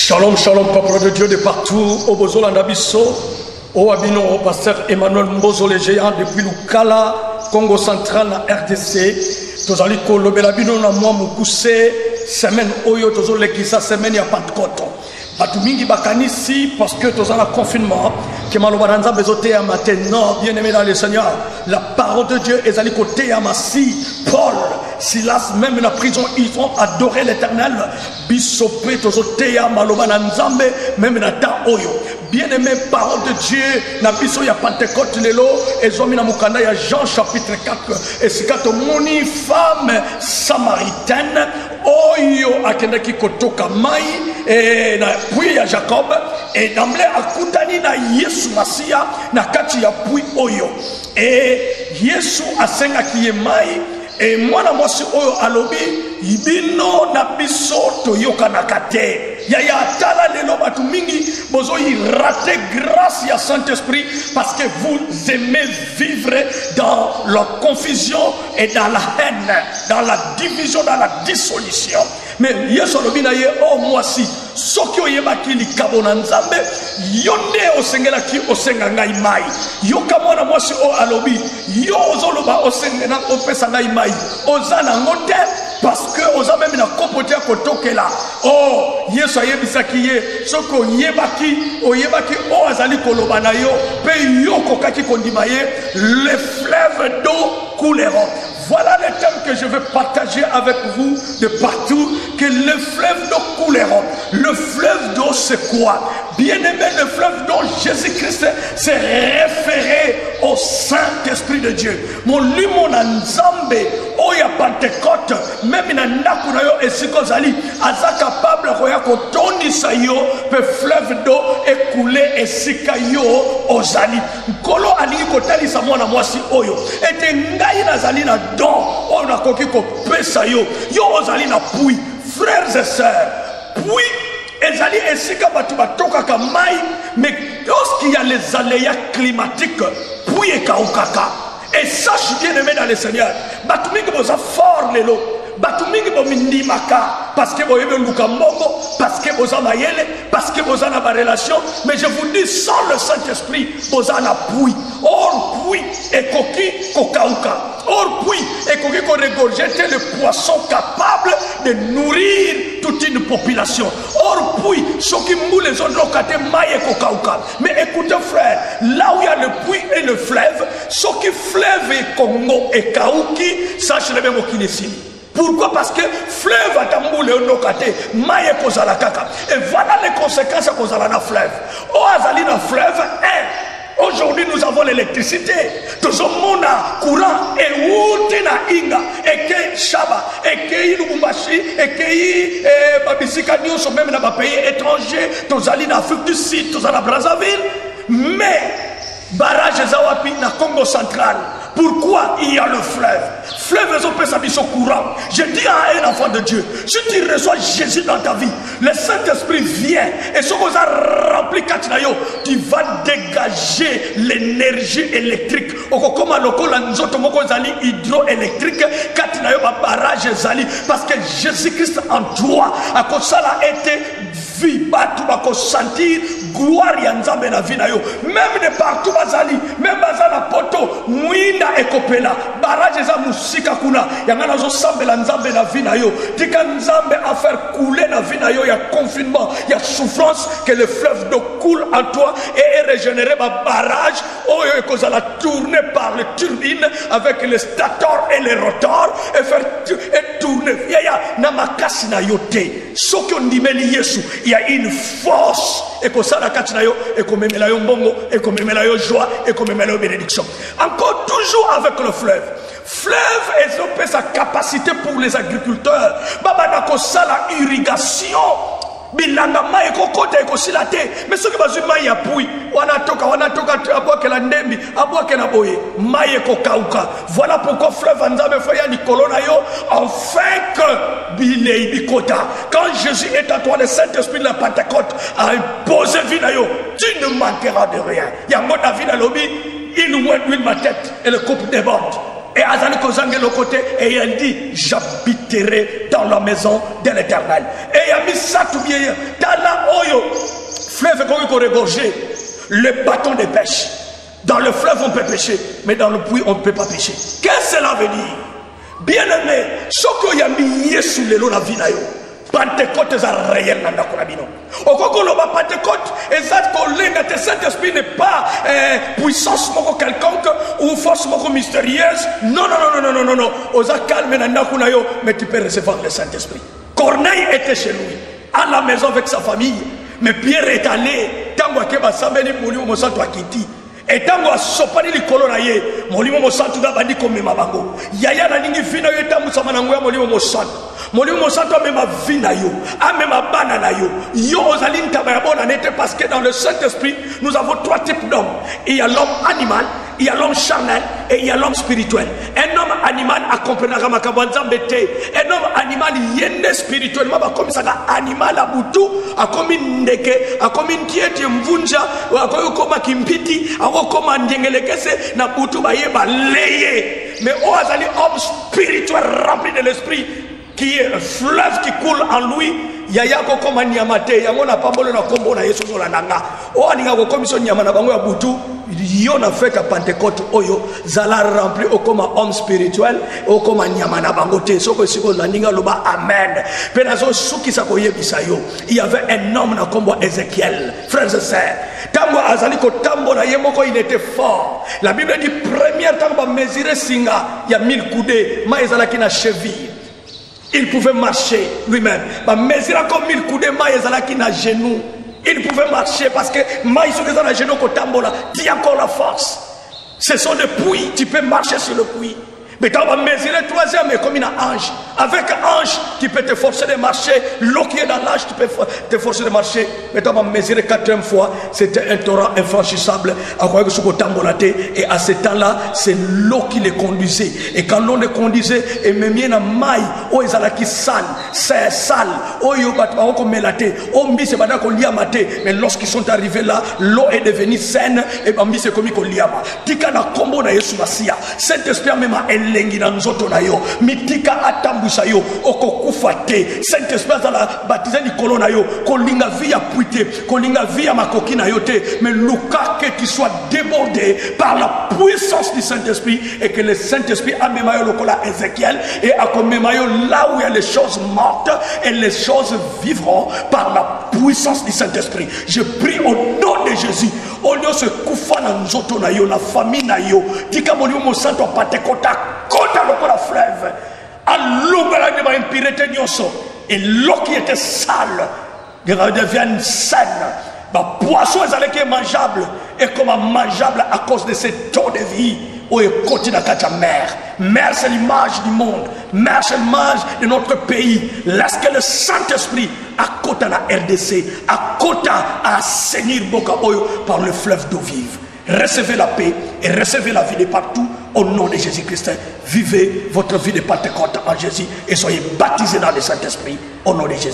Shalom, shalom, peuple de Dieu de partout, au Bozola Nabiso, au Abino, au pasteur Emmanuel Mbozo, le géant depuis Lukala, Congo central, la RDC. Tozali Kolobe Labino na moi Mukuse, semaine Oyo, Tozo Lekisa, semaine ya Pentecôte. Batumingi Bakanisi, parce que Tozala la confinement, que Malobaranza Bezote à maintenant, bien aimé dans le Seigneur, la parole de Dieu est allée côté à Massi, Paul, Silas, même dans la prison, ils ont adoré l'éternel. Bisopé, Tozote à Malobaranzambe, même dans ta Oyo. Bien-aimé, parole de Dieu, na biso ya Pentecôte lelo, ezomi na mukanda ya Jean chapitre 4, et sikato moni femme samaritaine, oyo akendaki kotoka mai, et na puis ya Jacob, et d'emblée akutani na Yesu Masia, na kati ya puis oyo, et Yesu asenga kiye mai, et moi na mwasi oyo alobi, ibino na biso toyoka na kate. Yaya atala lelo batu mingi bozo y rater grâce ya Saint-Esprit parce que vous aimez vivre dans la confusion et dans la haine, dans la division, dans la dissolution. Mais yeso lobina ye oh moi si sokyo yebaki likabo na nzambe yonde osengela ki osenga ngai mai yoka mwana mwasi o alobi yo ozoloba osenga na opesa ngai mai ozana ngote parce que oza même na kopotia kotokela oh yeso ayebisaki ye soko yebaki oyebaki o azali koloba na yo pe yoko kaki kondima ye les fleuves d'eau couleront. Voilà le thème que je veux partager avec vous de partout, que le fleuve d'eau couleront. Le fleuve d'eau c'est quoi? Bien aimé, le fleuve d'eau, Jésus-Christ s'est référé au Saint-Esprit de Dieu. Mon limon Nzambe, oh ya Pentecôte, même na nakuna yo esikozali, aza capable roya kotoni sayo, pe fleuve d'eau écoulé esika yo ozali. Kolo alingi kotali sa mwana mwasi oyo. Ete ngai nazali na don, on a koki ko pesa yo. Yo ozali na puis, frères et sœurs, puis ezali esika batu batoka kamai, mais lorsqu'il y a les aléas climatiques, puis ekaukaka. Et sache bien aimé dans le Seigneur, batu mingi boza fort lelo, batu mingi bo mindimaka, parce que bo yebe luka mbongo, parce que boza mayele, parce que boza na ba relation, mais je vous dis sans le Saint-Esprit, boza na puis. Or puis ekoki kokauka. Or puis ekoki ko regorger le poisson capable de nourrir toute une population. Or puis soki mboule zondokate maye kokauka. Mais écoutez frère, là où il y a le puits et le fleuve, soki fleuve et Congo et kauki, sache le même okinesini. Pourquoi? Parce que fleuve à Tamboule et Nokate, maye kozala kaka. Et voilà les conséquences kozala na fleuve. O azali na fleuve, aujourd'hui nous avons l'électricité, tout le monde a courant, et où na inga, et que Shaba, et que Lubumbashi, et que Babisika Nyonso, même dans les pays étrangers, tous allés en Afrique du Sud, tous allés à Brazzaville, mais barrage Zawapi na Congo central. Pourquoi il y a le fleuve? Fleuve est courant. Je dis à un enfant de Dieu, si tu reçois Jésus dans ta vie, le Saint-Esprit vient et ce qu'on a rempli Katinayo, tu vas dégager l'énergie électrique. Comme hydroélectrique, Katinayo barrage Zali, parce que Jésus-Christ en toi, à cause ça a été vie, tu vas sentir gloire Yanzambe na vie na yo. Même de partout bazali, même bazala poto, muina ekopela, barrage za musika kuna, yangana zo sambela Nzambe na vie na yo. Tika Nzambe a faire couler na vie na yo, ya confinement, ya souffrance, que le fleuve d'eau coule en toi et est régénéré par barrage, oyo ekozala tourner par les turbines avec les stators et les rotors et faire et tourner. Yaya na makasi na yote. Sokyo ndimeli Yesu, il y a une force et que ça la katinayo et comme melayo mbongo et comme melayo joie et comme melayo bénédiction. Encore toujours avec le fleuve. Fleuve est sa capacité pour les agriculteurs. Baba nako sala irrigation. Bilanga mai kokota ekosilate. Mais ce qui va sur mai apui. Wanatoka aboke la ndembi, aboke na boye. Mai kokauka. Voilà pourquoi fleuve Nzambe faya Nicolas na yo enfin que bilei bikota. Quand Jésus est à toi, le Saint-Esprit de la Pentecôte a imposé vie na yo, tu ne manqueras de rien. Yango David a lobby, il ouine ma tête et le couple déborde. Et Azali Kozange le côté, et elle dit, j'habiterai dans la maison de l'Éternel. Et il a mis ça tout bien. Dans la Fleuve qu'on regorger. Le bâton de pêche. Dans le fleuve, on peut pêcher. Mais dans le puits, on ne peut pas pêcher. Qu'est-ce que cela veut dire? Bien-aimé, ce que y a mis sous les lots la vie. Pentecôte est réel dans la Corabino. Au Kokoloba Pentecôte, exact que Saint-Esprit n'est pas puissance quelconque ou force mystérieuse. Non. Osa calme na nakunayo, mais tu peux recevoir le Saint-Esprit. Corneille était chez lui, à la maison avec sa famille. Mais Pierre est allé, tango akeba sambeli molimo mosanto akiti. Et tango asopani likolo na ye, molimo mosanto da bandi komema bango. Yaya na ningi vina yo tamu samana ngoya molimo mosanto. Molimo mosanto amema vina yo, amema bana na yo. Yo ozali ntaba ya bona nete parce que dans le Saint-Esprit, nous avons trois types d'hommes. Il y a l'homme animal, il y a l'homme charnel et il y a l'homme spirituel. Un homme animal accompagnera makabanza mbete. Un homme animal yende spirituellement comme ça animal abutu, akomi ndeke, akomi ntieti mvunja, akomi koma kimpiti, akomi koma ndengelekese na butu baye baleye. Mais oh azali homme spirituel rempli de l'esprit qui est un fleuve qui coule en lui. Yaya ko koma nyamate yango na pambolo na kombo na Yesu zola nanga o aninga ko komiso nyama na bango ya butu yo na feka Pentecôte oyo zala rempli o koma homme spirituel o koma nyama na bango te soko siko la ninga loba amen penazo suki sa ko yebisa yo. Il y avait un homme na kombo Ézéchiel, frères et sœurs, tango azali ko tambola ye moko il était fort. La Bible dit première tango ba mesurer singa ya 1000 coudées ma ezala ki na cheville. Il pouvait marcher lui-même. Mais il a comme 1000 coups de main, il a genoux. Il pouvait marcher parce que maïs sont à genoux il y a encore la force. Ce sont des puits, tu peux marcher sur le puits. Mais tu vas mesurer troisième et comme un ange. Avec un ange, tu peux te forcer de marcher. L'eau qui est dans l'ange, tu peux te forcer de marcher. Mais tu vas mesurer quatrième fois. C'était un torrent infranchissable. Et à ce temps-là, c'est l'eau qui les conduisait. Et quand l'on les conduisait, et même il y a maille, oh ils allaient qui sale, c'est sale, oh ils ont comme mélate, oh mbi c'est pas qu'on liamate. Mais lorsqu'ils sont arrivés là, l'eau est devenue saine et mbi c'est comme qu'on liama. Tika na kombo na Yesu Masia. Saint-Esprit même lengi na nzoto na yo mitika atambusa yo okokufa te. Saint-Esprit azala baptisé likolo na yo kolinga via puite kolinga via makoki na yo te mais luka que tu sois débordé par la puissance du Saint-Esprit et que le Saint-Esprit amema yo lokola Ézéchiel et akomema yo là où il y a les choses mortes et les choses vivront par la puissance du Saint-Esprit. Je prie au nom de Jésus au lieu se kufa na nzoto na yo na famille na yo tika molimo mosanto Pentecôte kota loko la fleuve alungala de ma impureté nyonso et l'eau qui était sale devient saine. Bah poisson est mangeable et comme mangeable à cause de cette eau de vie où est côté de la mer. Mer c'est l'image du monde, mer c'est l'image de notre pays. Lorsque le Saint-Esprit à côté de la RDC, à côté à assainir Boka Oyo par le fleuve d'eau vive. Recevez la paix et recevez la vie de partout au nom de Jésus-Christ. Vivez votre vie de Pentecôte en Jésus et soyez baptisés dans le Saint-Esprit au nom de Jésus.